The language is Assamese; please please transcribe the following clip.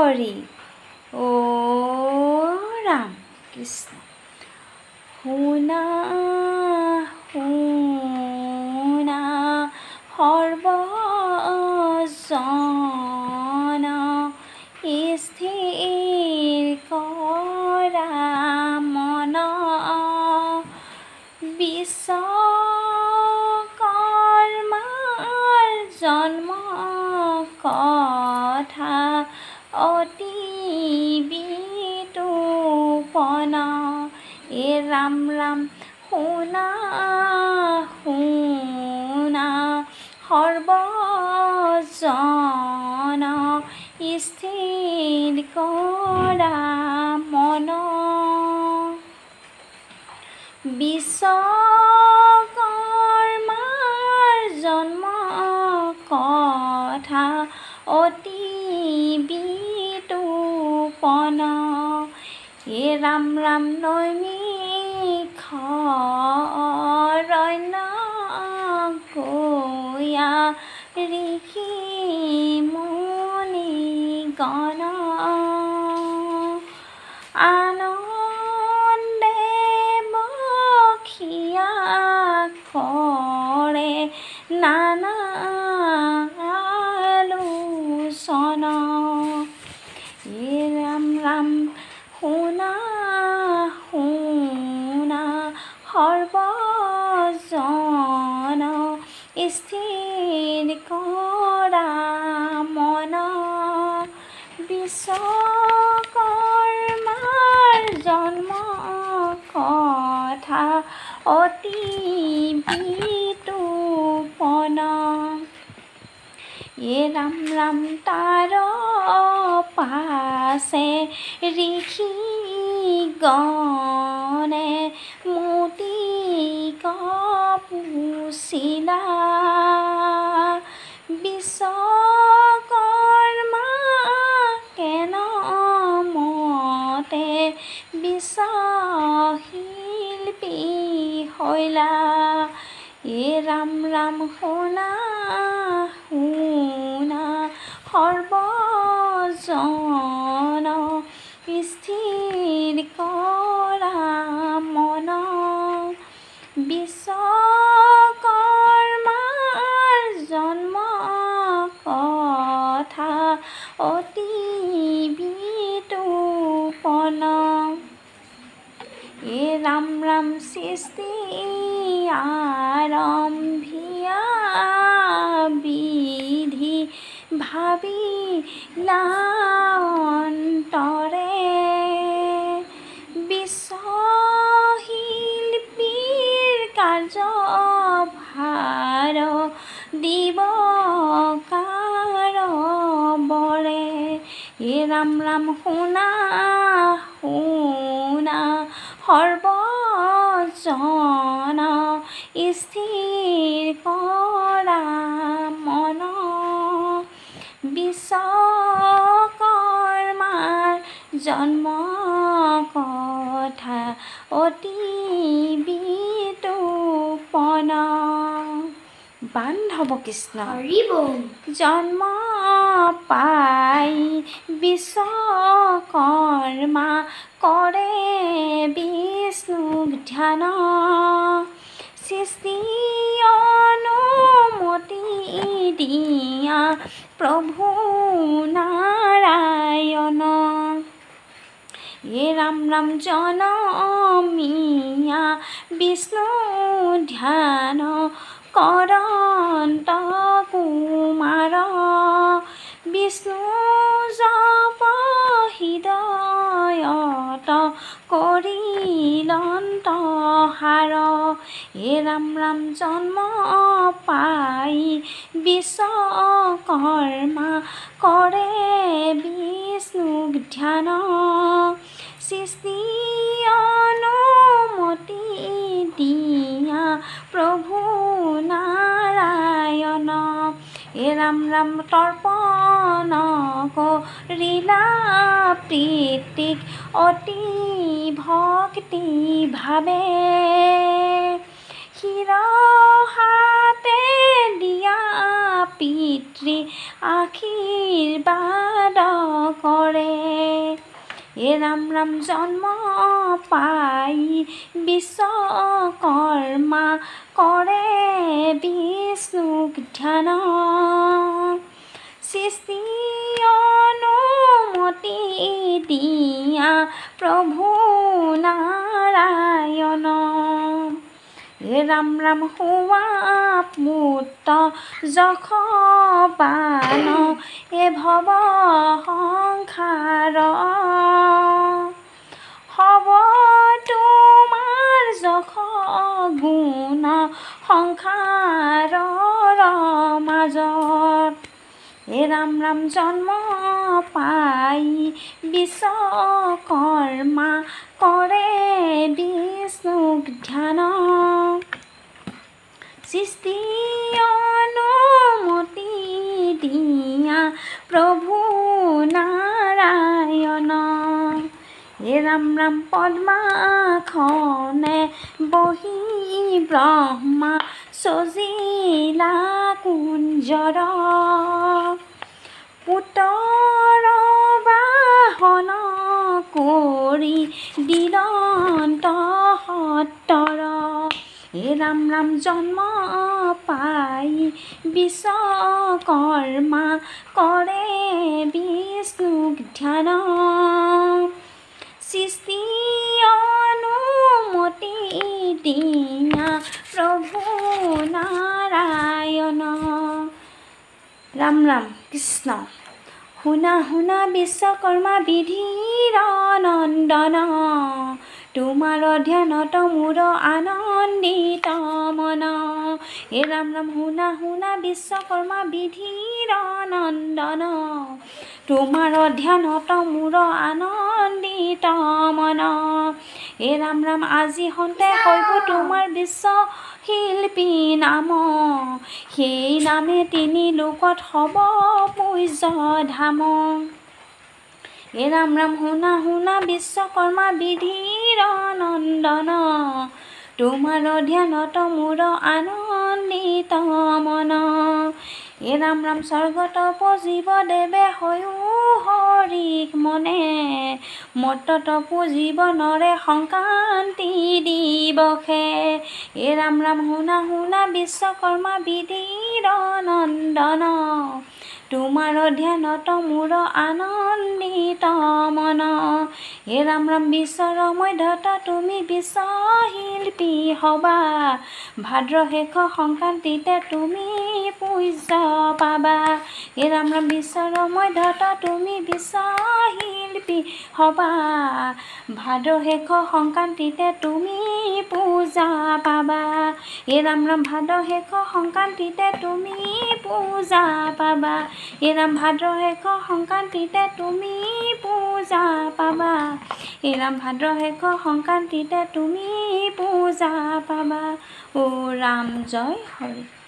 হৰি ও ৰাম কৃষ্ণ শুনা শুনা সৰ্বজন স্থিৰ কৰা মন বিশ্বকৰ্মাৰ জন্ম কথা অতি বিতোপন ৰাম ৰাম শুনা শুনা সৰ্বজন স্থিৰ কৰা মন বিশ্বকৰ্মাৰ জন্ম কথা অতি বিতোপন ৰাম ৰাম নৈমিষ অৰণ্য গয়া ঋষি মুনি গণ আনন্দে বখিয়া কৰে নানা আলোচন ৰাম ৰাম শুনা শুনা সৰ্বজন স্থিৰ কৰা মন বিশ্বকৰ্মাৰ জন্ম কথা অতি বিতোপন ৰাম ৰাম তাৰ পাছে ঋষি গণে মুদিক পুছিলা বিশ্বকৰ্মা কেন মতে বিশ্বশিল্পী হৈলা ৰাম ৰাম শুনা শুনা সৰ্বজন স্থিৰ কৰা মন বিশ্বকৰ্মাৰ জন্ম কথা অতি বিতোপন ৰাম ৰাম সৃষ্টি আৰম্ভিয়া বিধি ভাবিলা অন্তৰে বিশ্বশিল্পীৰ কাৰ্যভাৰ দিব কাৰবৰে ৰাম ৰাম শুনা শুনা সৰ্বজন স্থিৰ কৰা মন বিশ্বকৰ্মাৰ জন্ম কথা অতি বিতোপন বান্ধৱ কৃষ্ণ জন্ম পাই বিশ্বকৰ্মা কৰে বিষ্ণুক ধ্যান সৃষ্টি অনুমতি দিয়া প্ৰভু নাৰায়ণ ৰাম ৰাম জনমিয়া বিষ্ণু ধ্যান কৰন্ত কুমাৰ বিষ্ণু জপ হৃদয়ত কৰিলন্ত হাৰ ৰাম ৰাম জন্ম পাই বিশ্বকৰ্মা কৰে বিষ্ণুক ধ্যান সৃষ্টি অনুমতি দিয়া প্ৰভু নাৰায়ণ ৰাম ৰাম তৰ্পণ কৰিলা প্ৰীতিক অতি ভক্তি ভাৱে শিৰহাতে দিয়া পিতৃ আশীৰ্বাদ কৰে। ৰাম ৰাম জন্ম পাই বিশ্বকৰ্মা কৰে বিষ্ণুক ধ্যান। সৃষ্টি অনুমতি দিয়া প্ৰভু নাৰায়ণ। ৰাম ৰাম হোৱা পুত্ৰ যশোবান ভৱ সংসাৰ। হ'ব তোমাৰ যশ গুণ সংসাৰৰ মাজত। ৰাম ৰাম জন্ম পাই বিশ্বকৰ্মা কৰে বিষ্ণুক ধ্যান। সৃষ্টি অনুমতি দিয়া প্ৰভু নাৰায়ণ। ৰাম ৰাম পদ্মাসনে বহি ব্ৰহ্মা সজিলা কুঞ্জৰ। পুতৰ বাহন কৰি দিগন্ত সত্তৰ। ৰাম ৰাম জন্ম পাই বিশ্বকৰ্মা কৰে বিষ্ণুক ধ্যান। সৃষ্টি অনুমতি দিয়া প্ৰভু নাৰায়ণ। ৰাম ৰাম কৃষ্ণ। শুনা শুনা বিশ্বকৰ্মা বিধিৰ নন্দন। তোমাৰ ধ্যানত মোৰ আনন্দিত মন। ৰাম ৰাম শুনা শুনা বিশ্বকৰ্মা বিধিৰ নন্দন। তোমাৰ ধ্যানত মোৰ আনন্দিত মন। ৰাম ৰাম আজি সন্তে হৈছো তোমাৰ বিশ্ব শিল্পী নাম। সেই নামে তিনি লোকত হ'ব পূজ্য ধাম। ৰাম ৰাম শুনা শুনা বিশ্বকৰ্মা বিধিৰ নন্দন। তোমাৰ ধ্যানত মোৰ আনন্দিত মন। ৰাম ৰাম স্বৰ্গত পুজিব দেৱে হৈও হৰিক মনে। মৰ্ত্যত পুজিব নৰে সংক্ৰান্তি দিৱসে। ৰাম ৰাম শুনা শুনা বিশ্বকৰ্মা বিধিৰ নন্দন। তোমাৰ ধ্যানত মোৰ আনন্দিত মন। ৰাম ৰাম বিশ্বৰ মধ্যত তুমি বিশ্ব শিল্পী হবা। ভাদ্ৰ শেষ সংক্ৰান্তিতে তুমি পূজ্য পাবা। ৰাম ৰাম বিশ্বৰ মধ্যত তুমি বিশ্ব শিল্পী হবা। ভাদ্ৰ শেষ সংক্ৰান্তিতে তুমি পূজা পাবা। ৰাম ৰাম ভাদ্ৰ শেষ সংক্ৰান্তিতে তুমি পূজা পাবা। ৰাম ভাদ্ৰ শেষ সংক্ৰান্তিতে তুমি পূজা পাবা। ৰাম ভাদ্ৰ শেষ সংক্ৰান্তিতে তুমি পূজা পাবা। ও ৰাম জয় হৰি।